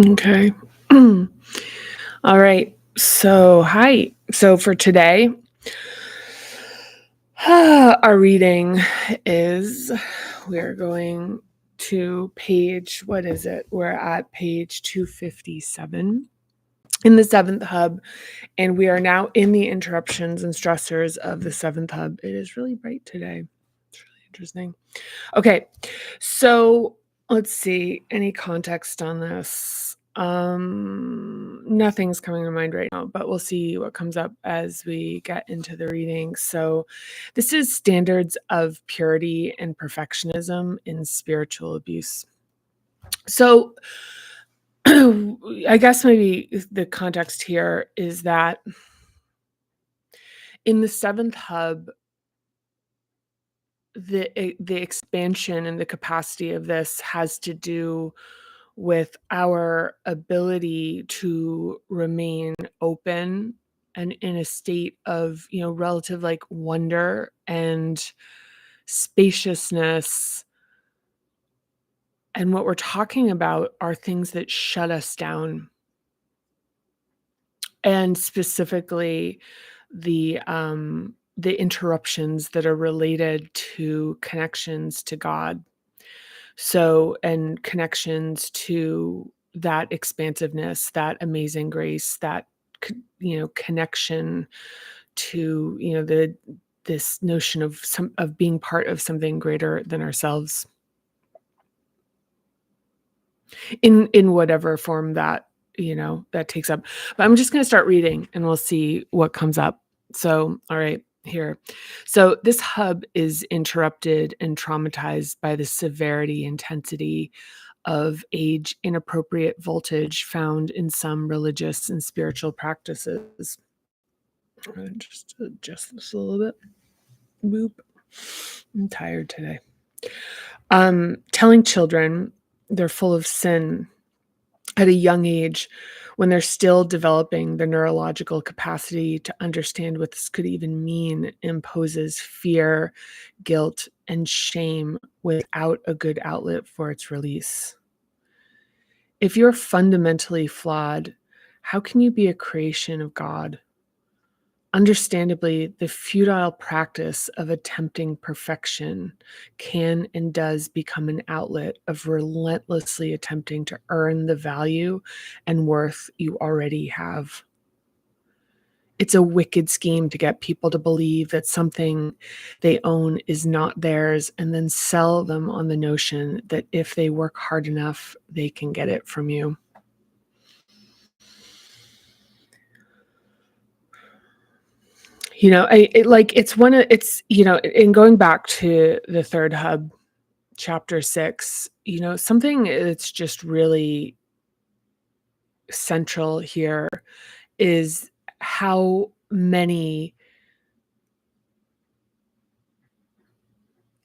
Okay. All right. So, hi. So, for today, our reading is we're going to page, what is it? We're at page 257 in the seventh hub, and we are now in the interruptions and stressors of the seventh hub. It is really bright today. It's really interesting. Okay, so let's see. Any context on this? Nothing's coming to mind right now, but we'll see what comes up as we get into the reading. So, this is standards of purity and perfectionism in spiritual abuse. So, I guess maybe the context here is that in the seventh hub, the expansion and the capacity of this has to do with our ability to remain open and in a state of, relative like wonder and spaciousness. And what we're talking about are things that shut us down. And specifically the interruptions that are related to connections to God. So, and connections to that expansiveness, that amazing grace, that connection to, this notion of being part of something greater than ourselves in whatever form that, that takes up. But I'm just going to start reading and we'll see what comes up. So, all right, here. So, this hub is interrupted and traumatized by the severity, intensity of age inappropriate voltage found in some religious and spiritual practices. I'm gonna just adjust this a little bit. Boop. I'm tired today. Telling children they're full of sin at a young age when they're still developing the neurological capacity to understand what this could even mean imposes fear, guilt, and shame without a good outlet for its release. If you're fundamentally flawed, how can you be a creation of God? Understandably, the futile practice of attempting perfection can and does become an outlet of relentlessly attempting to earn the value and worth you already have. It's a wicked scheme to get people to believe that something they own is not theirs and then sell them on the notion that if they work hard enough, they can get it from you. In going back to the third hub, chapter 6, something that's just really central here is how many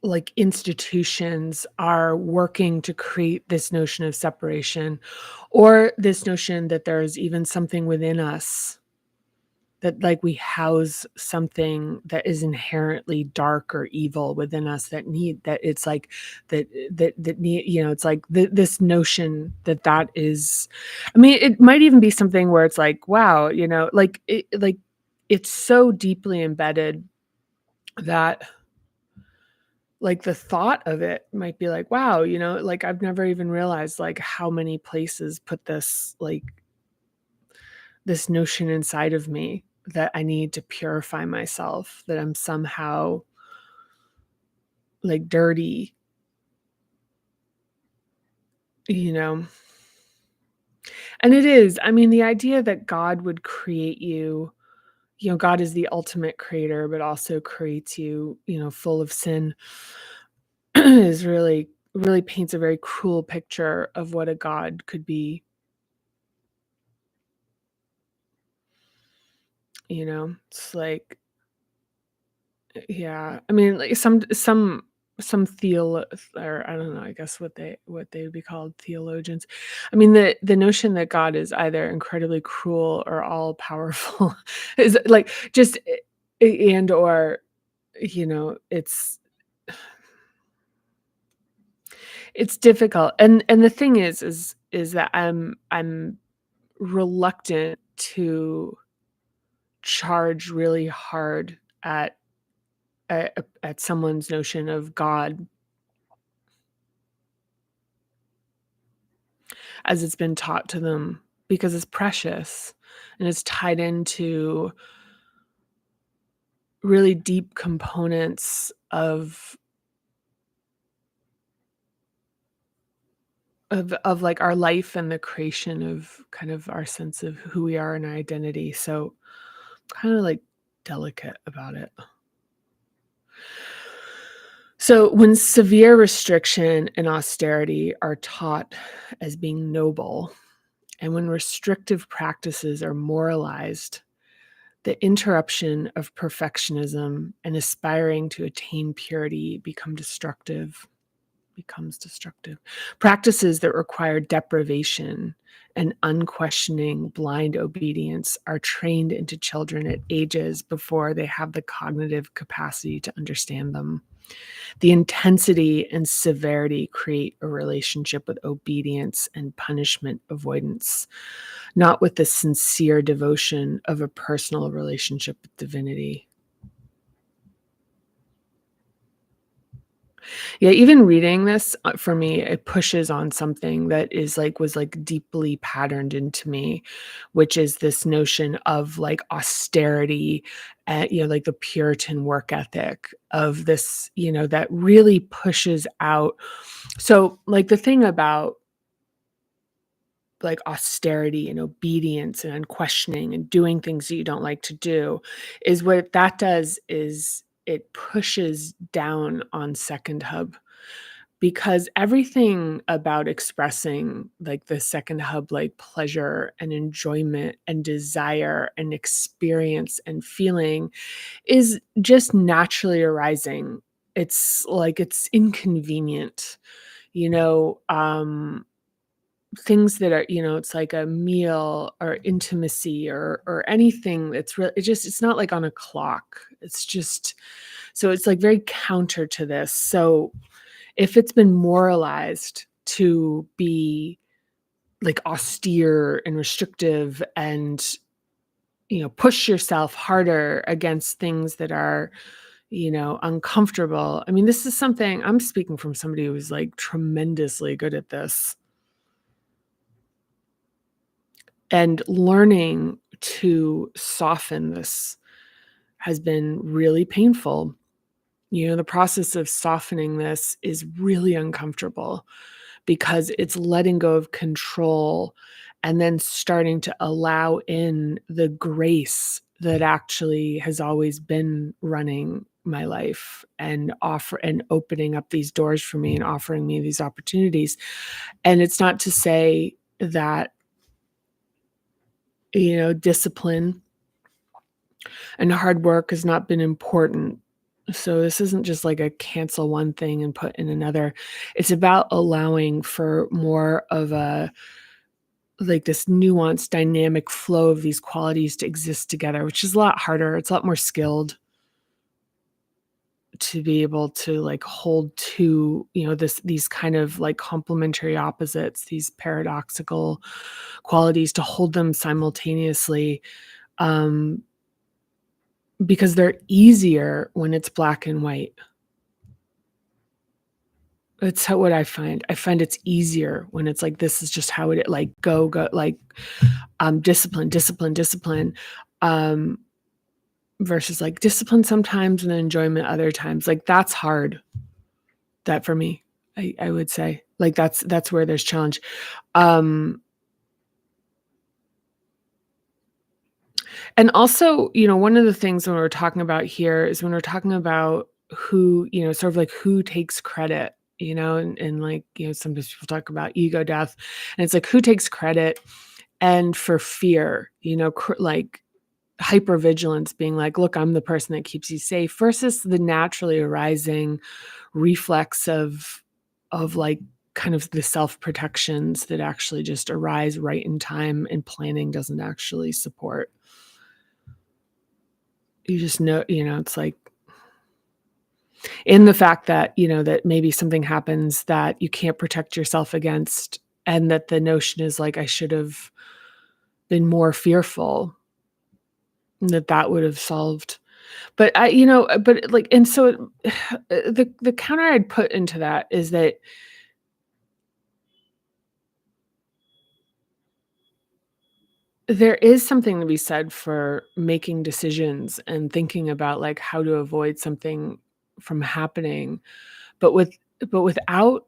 like institutions are working to create this notion of separation, or this notion that there's even something within us that like we house something that is inherently dark or evil within us that need that it's like that need, it's like this notion that is, I mean, it might even be something where it's like, wow, it's so deeply embedded that like the thought of it might be like, wow, like I've never even realized like how many places put this notion inside of me that I need to purify myself, that I'm somehow like dirty, you know? And it is. I mean, the idea that God would create you, God is the ultimate creator, but also creates you, full of sin is really, really paints a very cruel picture of what a God could be, It's like, yeah, I mean, like some or I don't know, I guess what they would be called theologians. I mean, the notion that God is either incredibly cruel or all powerful is like just and or it's It's difficult, and the thing is that I'm reluctant to charge really hard at at someone's notion of God as it's been taught to them because it's precious and it's tied into really deep components of like our life and the creation of kind of our sense of who we are and our identity. So kind of like delicate about it. So when severe restriction and austerity are taught as being noble, and when restrictive practices are moralized, the interruption of perfectionism and aspiring to attain purity becomes destructive. Practices that require deprivation and unquestioning blind obedience are trained into children at ages before they have the cognitive capacity to understand them. The intensity and severity create a relationship with obedience and punishment avoidance, not with the sincere devotion of a personal relationship with divinity. Yeah, even reading this, for me, it pushes on something that is like was like deeply patterned into me, which is this notion of like austerity and like the Puritan work ethic of this, that really pushes out. So like the thing about like austerity and obedience and unquestioning and doing things that you don't like to do is what that does is it pushes down on second hub because everything about expressing like the second hub like pleasure and enjoyment and desire and experience and feeling is just naturally arising. It's like it's inconvenient, you know um things that are, it's like a meal or intimacy or anything that's real. It's not like on a clock. It's just so it's like very counter to this. So if it's been moralized to be like austere and restrictive and push yourself harder against things that are uncomfortable. I mean, this is something I'm speaking from somebody who's like tremendously good at this. And learning to soften this has been really painful. The process of softening this is really uncomfortable because it's letting go of control and then starting to allow in the grace that actually has always been running my life and opening up these doors for me and offering me these opportunities. And it's not to say that discipline and hard work has not been important. So this isn't just like a cancel one thing and put in another. It's about allowing for more of a like this nuanced dynamic flow of these qualities to exist together, which is a lot harder. It's a lot more skilled to be able to like hold to, these kind of like complementary opposites, these paradoxical qualities, to hold them simultaneously. Um, Because they're easier when it's black and white. It's what I find. I find it's easier when it's like, this is just how it like, go, like, discipline, discipline, discipline, um, versus like discipline sometimes and then enjoyment other times. Like, that's hard. That for me, I would say, like, that's where there's challenge. Um, And also, one of the things when we're talking about here is when we're talking about who, sort of like who takes credit, and like, sometimes people talk about ego death and it's like who takes credit and for fear, like hypervigilance being like, look, I'm the person that keeps you safe versus the naturally arising reflex of like kind of the self-protections that actually just arise right in time and planning doesn't actually support. You just know, it's like In the fact that, that maybe something happens that you can't protect yourself against, and that the notion is like, I should have been more fearful, and that would have solved. But but like, and so the counter I'd put into that is that there is something to be said for making decisions and thinking about, like, how to avoid something from happening, but without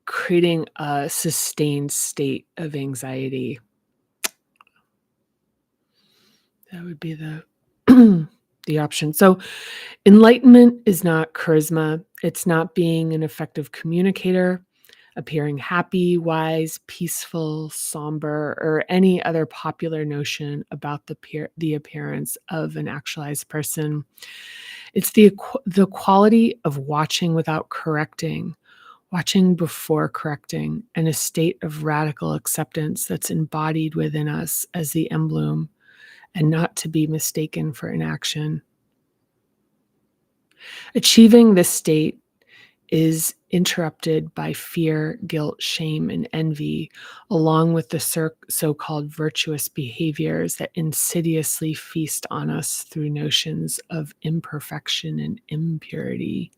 creating a sustained state of anxiety. That would be the the option. So, enlightenment is not charisma. It's not being an effective communicator, appearing happy, wise, peaceful, somber, or any other popular notion about the appearance of an actualized person. It's the quality of watching without correcting, watching before correcting, and a state of radical acceptance that's embodied within us as the emblem and not to be mistaken for inaction. Achieving this state is interrupted by fear, guilt, shame, and envy, along with the so-called virtuous behaviors that insidiously feast on us through notions of imperfection and impurity.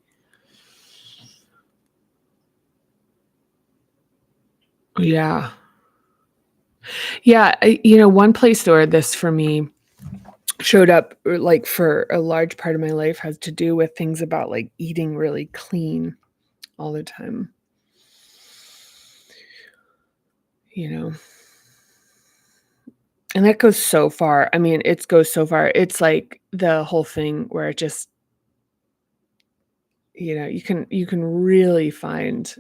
Yeah. Yeah, one place where this for me showed up, like, for a large part of my life has to do with things about, like, eating really clean all the time, you know? And that goes so far. I mean, it goes so far. It's like the whole thing where it just, you can really find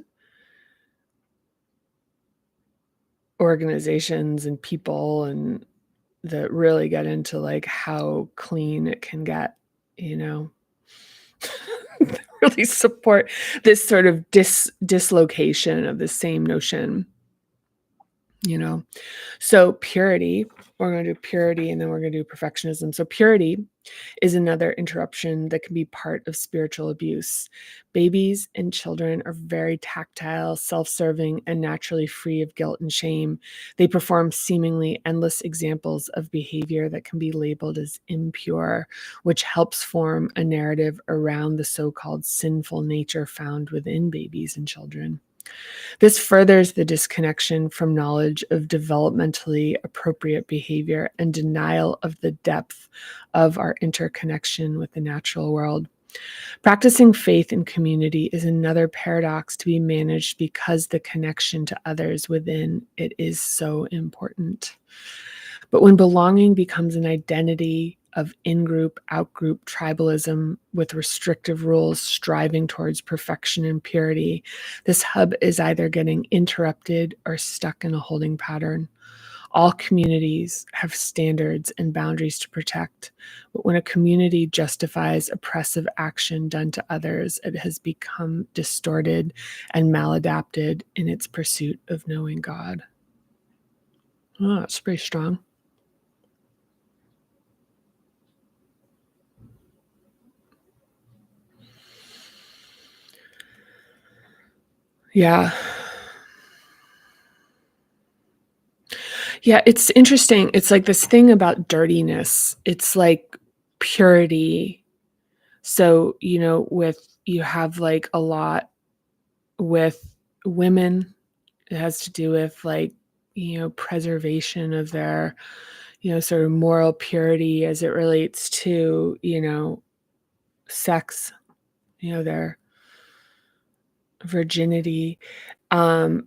organizations and people and that really get into, like, how clean it can get, you know? Really support this sort of dislocation of the same notion, you know? So purity, we're gonna do purity, and then we're gonna do perfectionism. So purity is another interruption that can be part of spiritual abuse. Babies and children are very tactile, self-serving, and naturally free of guilt and shame. They perform seemingly endless examples of behavior that can be labeled as impure, which helps form a narrative around the so-called sinful nature found within babies and children. This furthers the disconnection from knowledge of developmentally appropriate behavior and denial of the depth of our interconnection with the natural world. Practicing faith in community is another paradox to be managed because the connection to others within it is so important. But when belonging becomes an identity of in-group, out-group tribalism with restrictive rules striving towards perfection and purity, this hub is either getting interrupted or stuck in a holding pattern. All communities have standards and boundaries to protect, but when a community justifies oppressive action done to others, it has become distorted and maladapted in its pursuit of knowing God. Oh, that's pretty strong. Yeah. Yeah, it's interesting. It's like this thing about dirtiness. It's like purity. So, with you have, like, a lot with women. It has to do with, like, preservation of their, sort of moral purity as it relates to, sex, their virginity,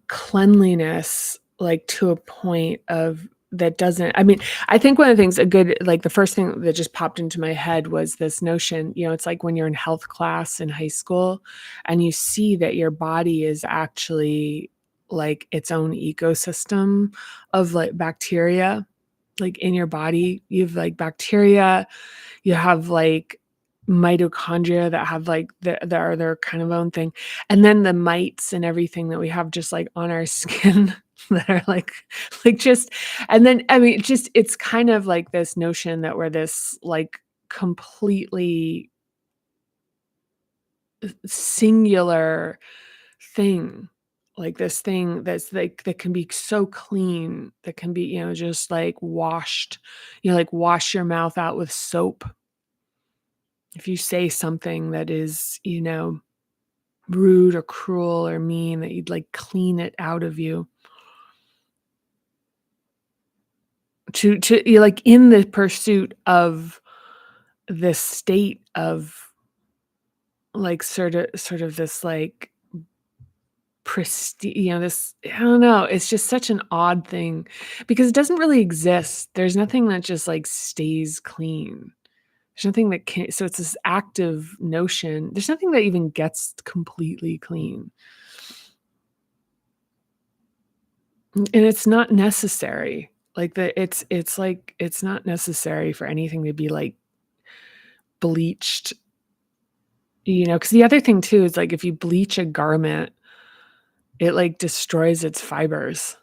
cleanliness, like, to a point of that doesn't, I mean, I think one of the things a good, like, the first thing that just popped into my head was this notion, it's like when you're in health class in high school and you see that your body is actually like its own ecosystem of, like, bacteria, like, in your body, you've, like, bacteria, you have, like, mitochondria that have, like, are their kind of own thing, and then the mites and everything that we have just, like, on our skin that are, like, just, and then, I mean, it's kind of like this notion that we're this, like, completely singular thing, like this thing that's like that can be so clean, that can be, just like washed, like wash your mouth out with soap. If you say something that is, rude or cruel or mean, that you'd like clean it out of you. To you're like in the pursuit of this state of like sort of this like pristine, this, I don't know, it's just such an odd thing because it doesn't really exist. There's nothing that just like stays clean. There's nothing that can, so it's this active notion. There's nothing that even gets completely clean. And it's not necessary. Like it's like it's not necessary for anything to be like bleached, because the other thing too is like if you bleach a garment, it like destroys its fibers.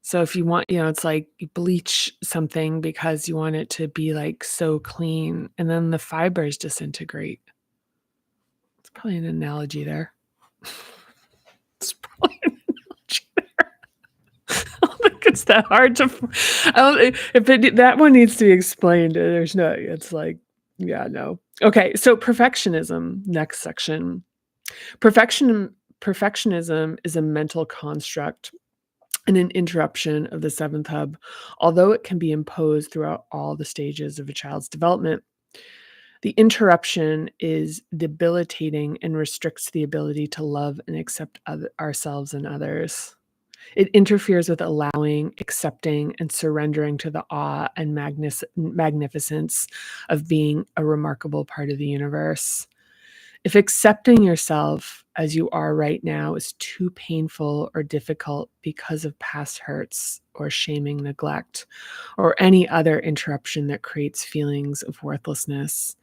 So if you want, it's like you bleach something because you want it to be like so clean and then the fibers disintegrate. It's probably an analogy there. It's probably an analogy there. I don't think it's that hard to, I don't, if that one needs to be explained, there's no, it's like, yeah, no. Okay, so perfectionism, next section. Perfectionism is a mental construct and an interruption of the seventh hub, although it can be imposed throughout all the stages of a child's development. The interruption is debilitating and restricts the ability to love and accept ourselves and others. It interferes with allowing, accepting, and surrendering to the awe and magnificence of being a remarkable part of the universe. If accepting yourself as you are right now is too painful or difficult because of past hurts or shaming, neglect, or any other interruption that creates feelings of worthlessness,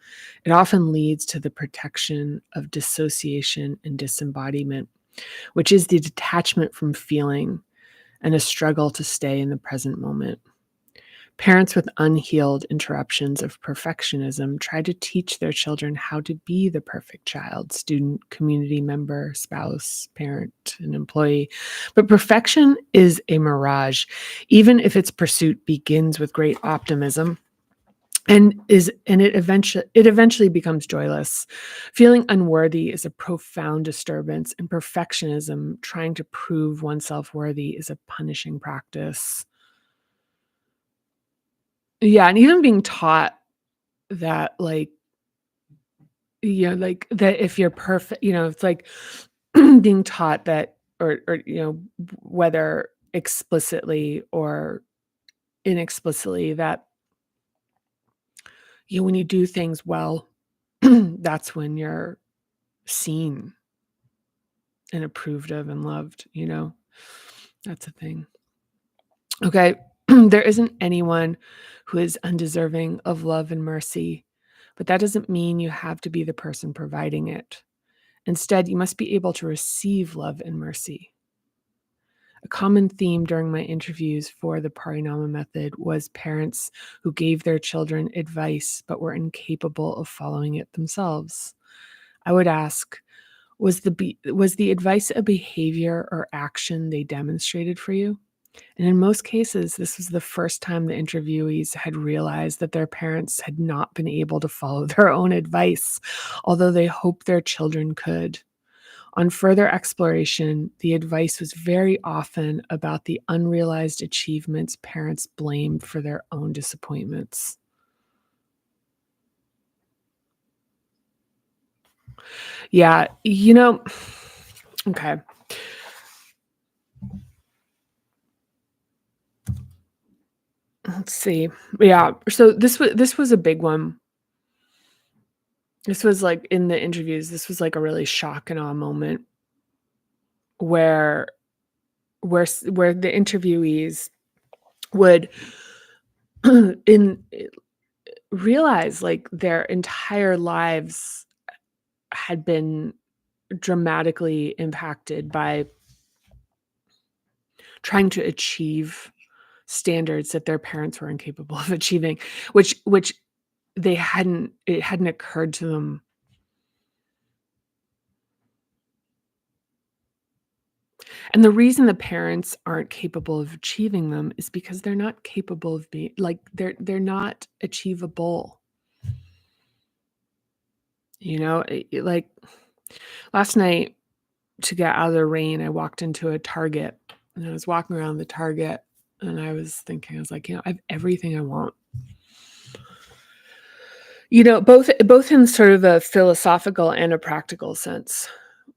it often leads to the protection of dissociation and disembodiment, which is the detachment from feeling and a struggle to stay in the present moment. Parents with unhealed interruptions of perfectionism try to teach their children how to be the perfect child, student, community member, spouse, parent, and employee. But perfection is a mirage, even if its pursuit begins with great optimism. It eventually becomes joyless. Feeling unworthy is a profound disturbance, and perfectionism, trying to prove oneself worthy, is a punishing practice. Yeah, and even being taught that, like that if you're perfect, it's like being taught that, or whether explicitly or inexplicitly, that when you do things well, that's when you're seen and approved of and loved. That's a thing. Okay. There isn't anyone who is undeserving of love and mercy, but that doesn't mean you have to be the person providing it. Instead, you must be able to receive love and mercy. A common theme during my interviews for the Parinama method was parents who gave their children advice but were incapable of following it themselves. I would ask, was the advice a behavior or action they demonstrated for you? And in most cases, this was the first time the interviewees had realized that their parents had not been able to follow their own advice, although they hoped their children could. On further exploration, the advice was very often about the unrealized achievements parents blamed for their own disappointments. Yeah, okay. Let's see. Yeah, so this was a big one. This was like in the interviews, this was like a really shock and awe moment where where the interviewees would in realize like their entire lives had been dramatically impacted by trying to achieve standards that their parents were incapable of achieving, which it hadn't occurred to them And the reason the parents aren't capable of achieving them is because they're not capable of being like, they're not achievable, you know? Like, last night, to get out of the rain, I walked into a Target, and I was walking around the Target, and I was thinking, I was like, I have everything I want. Both in sort of a philosophical and a practical sense,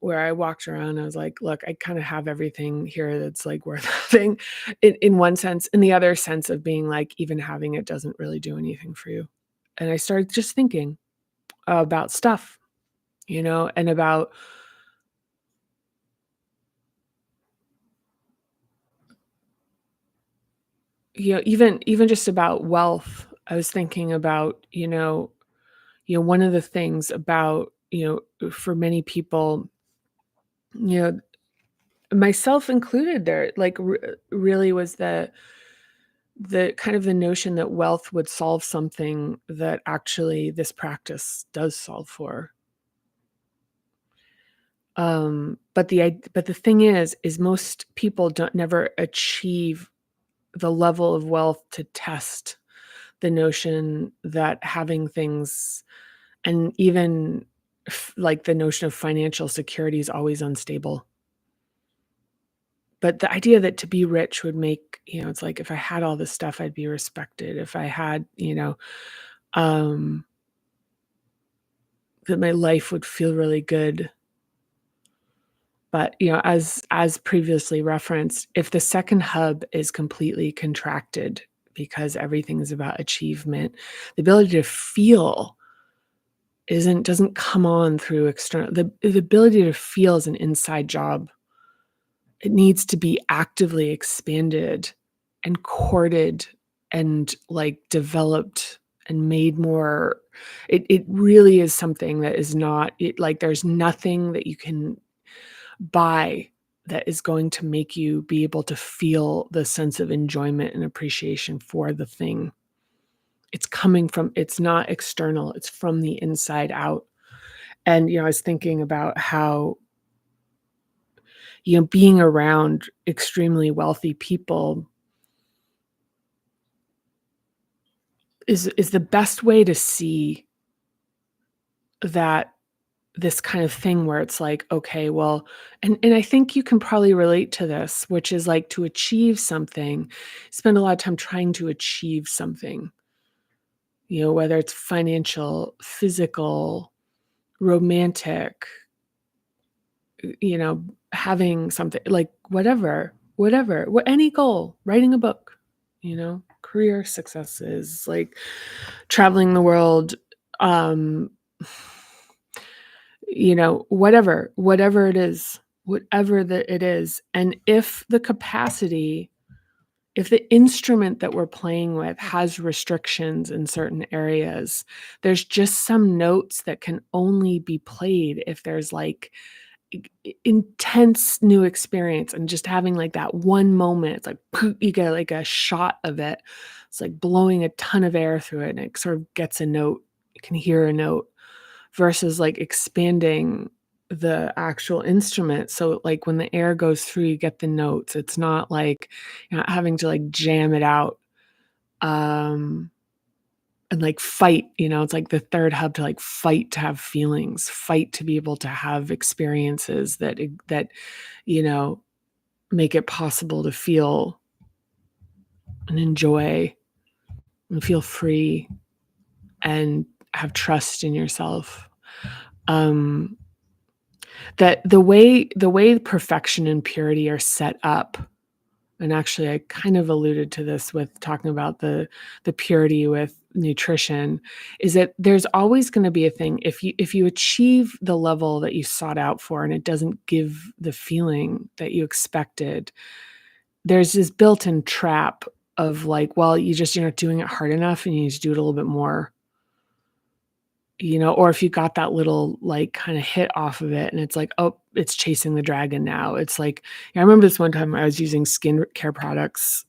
where I walked around, I was like, "Look, I kinda have everything here that's, like, worth having," in one sense. In the other sense of being like, even having it doesn't really do anything for you. And I started just thinking about stuff, and about, even just about wealth. I was thinking about, one of the things about, for many people, you know myself included there, like, really was the kind of the notion that wealth would solve something that actually this practice does solve for. But the thing is most people don't never achieve the level of wealth to test the notion that having things, and even like the notion of financial security, is always unstable. But the idea that to be rich would make, it's like if I had all this stuff, I'd be respected. If I had, um, that my life would feel really good. But, as previously referenced, if the second hub is completely contracted because everything is about achievement, the ability to feel doesn't come on through external. The ability to feel is an inside job. It needs to be actively expanded and courted and, like, developed and made more. It really is something that is not like, there's nothing that you can buy that is going to make you be able to feel the sense of enjoyment and appreciation for the thing. It's not external, it's from the inside out. And, I was thinking about how, being around extremely wealthy people is the best way to see that this kind of thing where it's like, okay, well, and I think you can probably relate to this, which is like, to achieve something, spend a lot of time trying to achieve something, whether it's financial, physical, romantic, having something like any goal, writing a book, career successes, like traveling the world, um, whatever it is, it is. And if the instrument that we're playing with has restrictions in certain areas, there's just some notes that can only be played if there's like intense new experience, and just having like that one moment, it's like you get like a shot of it. It's like blowing a ton of air through it, and it sort of gets a note. You can hear a note versus like expanding the actual instrument. So like when the air goes through, you get the notes. It's not like you're not having to like jam it out. Um and like fight, it's like the third hub to like fight to have feelings, fight to be able to have experiences that you know make it possible to feel and enjoy and feel free and have trust in yourself. Um that the way perfection and purity are set up, and actually I kind of alluded to this with talking about the purity with nutrition, is that there's always going to be a thing if you achieve the level that you sought out for and it doesn't give the feeling that you expected, there's this built-in trap of like, well, you're not doing it hard enough and you need to do it a little bit more. Or if you got that little, like, kinda hit off of it and it's like, "Oh, it's chasing the dragon now." It's like, I remember this one time I was using skincare products,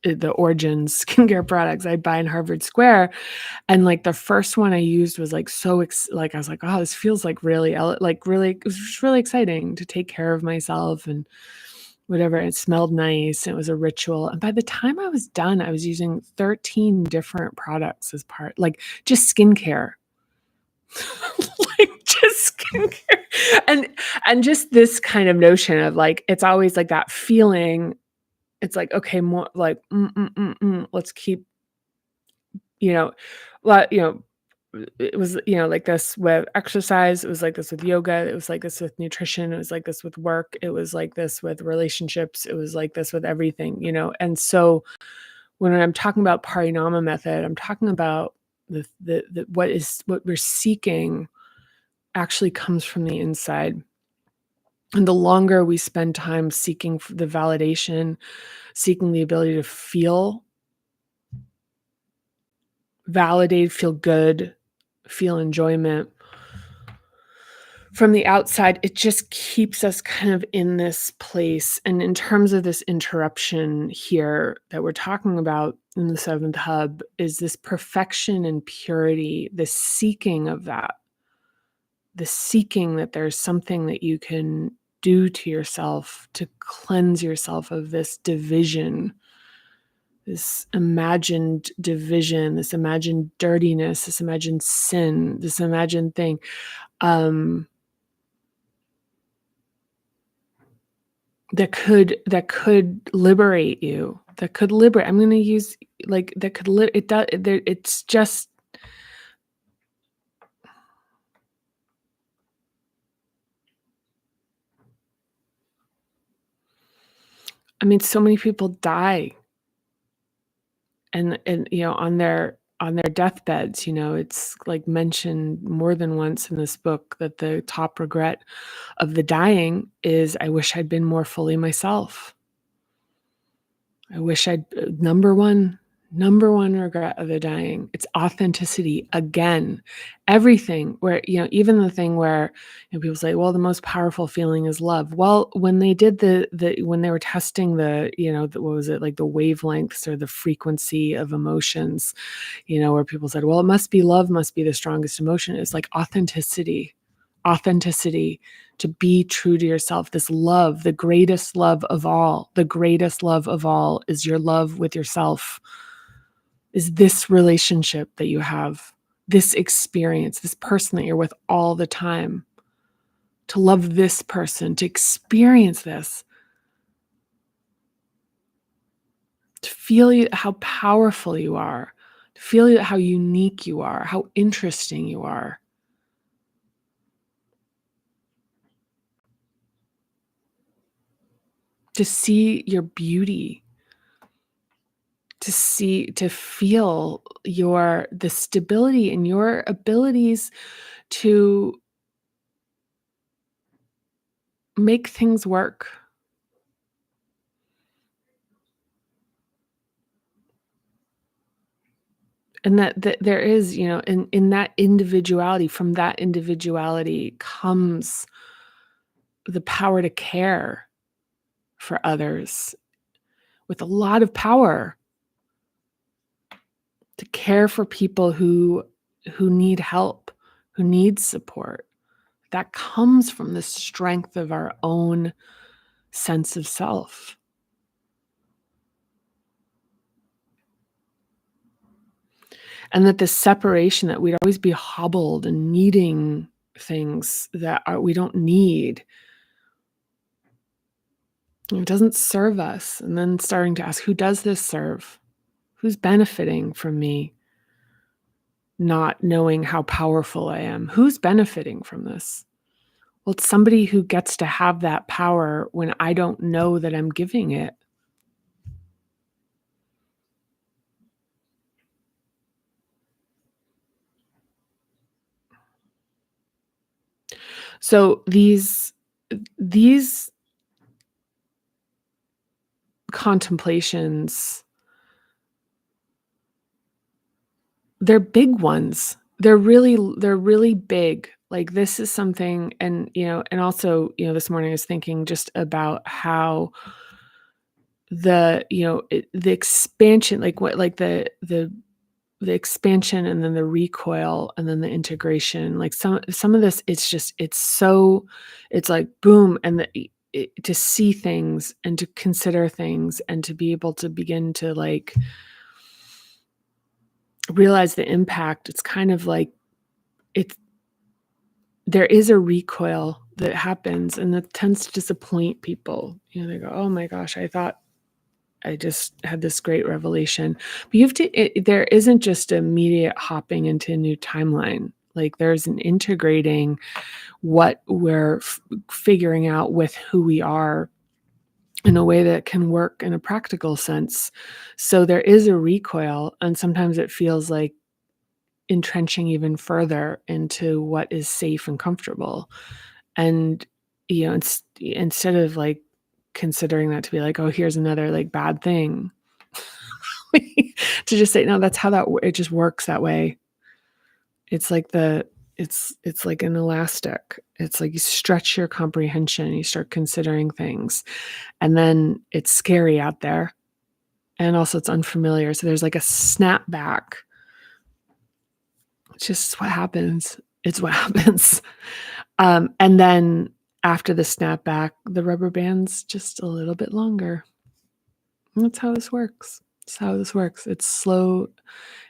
the Origins skincare products I'd buy in Harvard Square, and, like, the first one I used was, like, like, I was like, "Oh, this feels like really ele," like, really, it was just really exciting to take care of myself, and whatever. It smelled nice. It was a ritual. And by the time I was done, I was using 13 different products as part, like just skincare. Like just skincare. And and just this kind of notion of like, it's always like that feeling. It's like, okay, more like, let's keep, you know, you know, it was, like this with exercise, it was like this with yoga, it was like this with nutrition, it was like this with work, it was like this with relationships, it was like this with everything, And so when I'm talking about parinama method, I'm talking about what we're seeking actually comes from the inside. And the longer we spend time seeking the validation, seeking the ability to feel validated, feel good, feel enjoyment from the outside, it just keeps us kind of in this place. And in terms of this interruption here that we're talking about in the seventh hub, is this perfection and purity, the seeking of that, the seeking that there's something that you can do to yourself to cleanse yourself of this division, this imagined division, this imagined dirtiness, this imagined sin, this imagined thing. That could liberate you. That could liberate. I'm going to use like that could it does. It's just. I mean, so many people die, and on their deathbeds. It's like mentioned more than once in this book that the top regret of the dying is, I wish I'd been more fully myself. I wish I'd number one regret of the dying. It's authenticity again. Everything where, even the thing where people say, well, the most powerful feeling is love. Well, when they did when they were testing what was it, like the wavelengths or the frequency of emotions, where people said, well, it must be love, must be the strongest emotion. It's like authenticity, to be true to yourself. This love, the greatest love of all is your love with yourself, is this relationship that you have, this experience, this person that you're with all the time. To love this person, to experience this, to feel how powerful you are, to feel how unique you are, how interesting you are. To see your beauty, to feel the stability in your abilities to make things work. And that there is, in that individuality, from that individuality comes the power to care for others, with a lot of power to care for people who need help, who need support. That comes from the strength of our own sense of self. And that the separation, that we'd always be hobbled and needing things that we don't need, it doesn't serve us. And then starting to ask, who does this serve? Who's benefiting from me not knowing how powerful I am? Who's benefiting from this? Well, it's somebody who gets to have that power when I don't know that I'm giving it. So these contemplations, they're big ones. They're really big. Like, this is something. And and also, this morning I was thinking just about how the expansion, like what, like the expansion, and then the recoil, and then the integration, like some of this, it's like boom, and to see things and to consider things and to be able to begin to like realize the impact. It's kind of like it's there is a recoil that happens, and that tends to disappoint people. They go, "Oh my gosh, I thought I just had this great revelation." But you have to there isn't just immediate hopping into a new timeline. Like there's an integrating what we're figuring out with who we are in a way that can work in a practical sense. So there is a recoil, and sometimes it feels like entrenching even further into what is safe and comfortable. And instead of like considering that to be like, oh, here's another like bad thing, to just say, no, that's how it just works that way. It's like it's like an elastic. It's like you stretch your comprehension, you start considering things, and then it's scary out there, and also it's unfamiliar. So there's like a snapback. It's just what happens. It's what happens. And then after the snapback, the rubber band's just a little bit longer. And that's how this works. It's how this works. It's slow.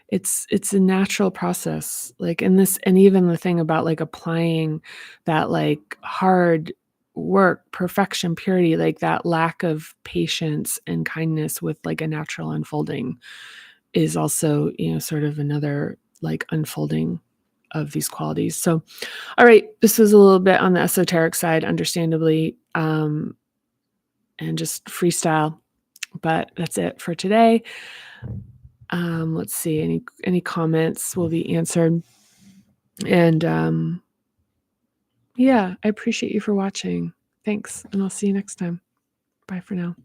It's a natural process. Like in this, and even the thing about like applying that like hard work, perfection, purity, like that lack of patience and kindness with like a natural unfolding is also, sort of another like unfolding of these qualities. So, all right, this was a little bit on the esoteric side, understandably, and just freestyle, but that's it for today. Let's see, any comments will be answered. And yeah, I appreciate you for watching. Thanks, and I'll see you next time. Bye for now.